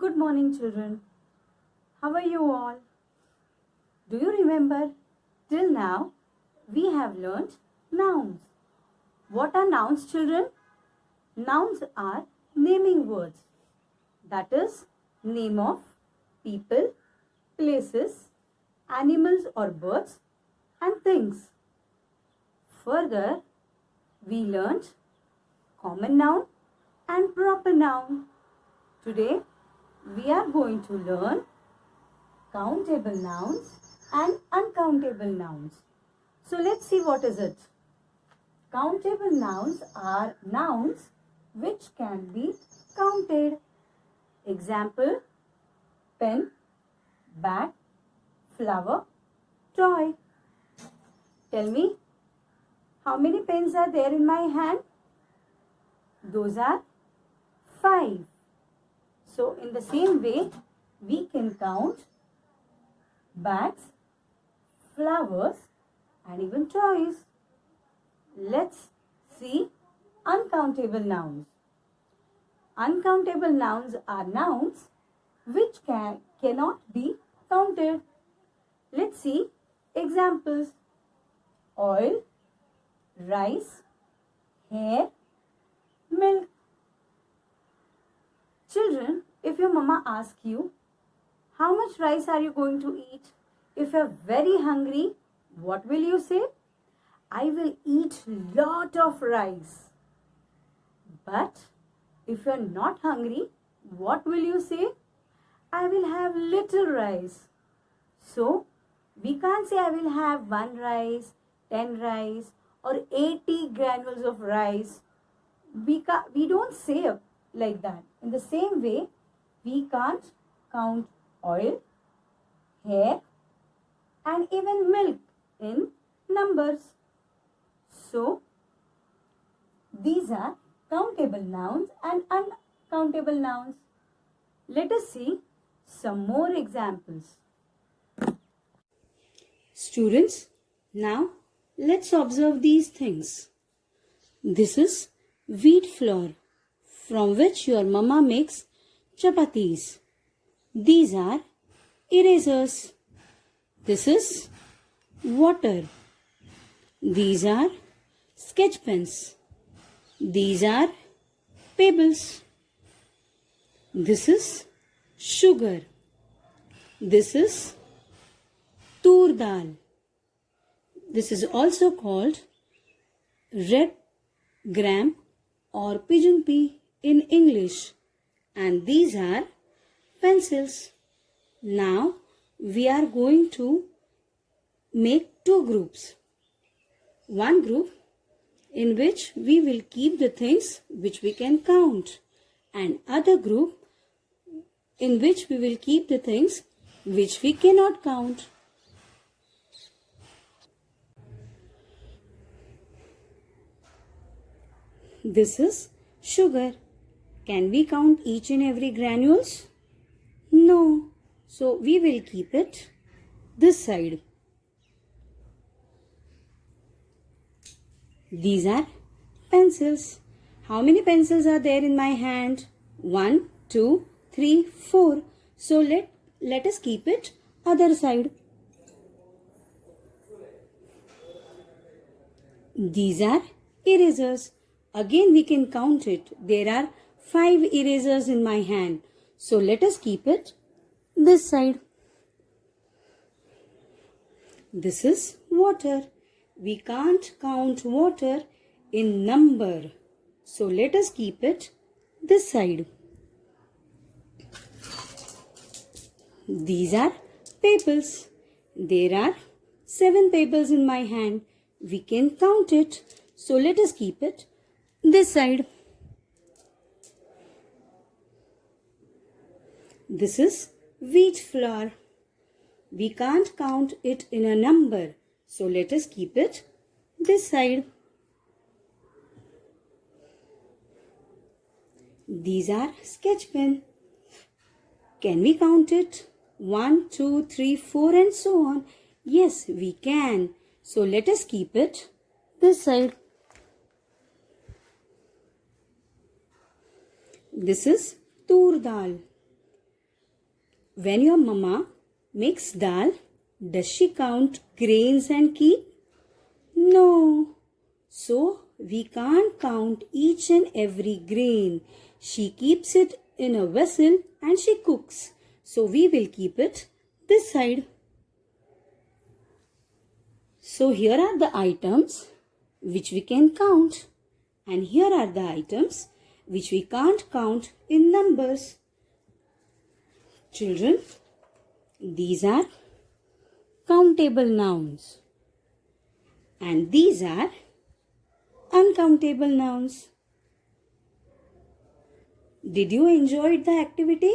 Good morning, children. How are you all? Do you remember? Till now, we have learnt nouns. What are nouns, children? Nouns are naming words. That is, name of people, places, animals or birds, and things. Further, we learnt common noun and proper noun. Today, we are going to learn countable nouns and uncountable nouns. So let's see what is it. Countable nouns are nouns which can be counted. Example, pen, bat, flower, toy. Tell me, how many pens are there in my hand? Those are 5. So in the same way, we can count bats, flowers, and even toys. Let's see uncountable nouns. Uncountable nouns are nouns which cannot be counted. Let's see examples. Oil, rice, hair, milk. Children, if your mama asks you, how much rice are you going to eat? If you're very hungry, what will you say? I will eat lot of rice. But if you're not hungry, what will you say? I will have little rice. So, we can't say I will have 1 rice, 10 rice or 80 granules of rice. We don't say like that. In the same way, we can't count oil, hair, and even milk in numbers. So, these are countable nouns and uncountable nouns. Let us see some more examples. Students, now let's observe these things. This is wheat flour from which your mama makes chapatis. These are erasers. This is water. These are sketch pens. These are pebbles. This is sugar. This is tur dal. This is also called red gram or pigeon pea in English. And these are pencils. Now we are going to make 2 groups. One group in which we will keep the things which we can count, and other group in which we will keep the things which we cannot count. This is sugar. Can we count each and every granules? No. So we will keep it this side. These are pencils. How many pencils are there in my hand? 1, 2, 3, 4. So let us keep it other side. These are erasers. Again we can count it. There are 5 erasers in my hand. So let us keep it this side. This is water. We can't count water in number. So let us keep it this side. These are pebbles. There are 7 pebbles in my hand. We can count it. So let us keep it this side. This is wheat flour. We can't count it in a number. So let us keep it this side. These are sketch pen. Can we count it? 1, 2, 3, 4 and so on. Yes, we can. So let us keep it this side. This is tur dal. When your mama makes dal, does she count grains and keep? No. So we can't count each and every grain. She keeps it in a vessel and she cooks. So we will keep it this side. So here are the items which we can count. And here are the items which we can't count in numbers. Children, these are countable nouns. And these are uncountable nouns. Did you enjoy the activity?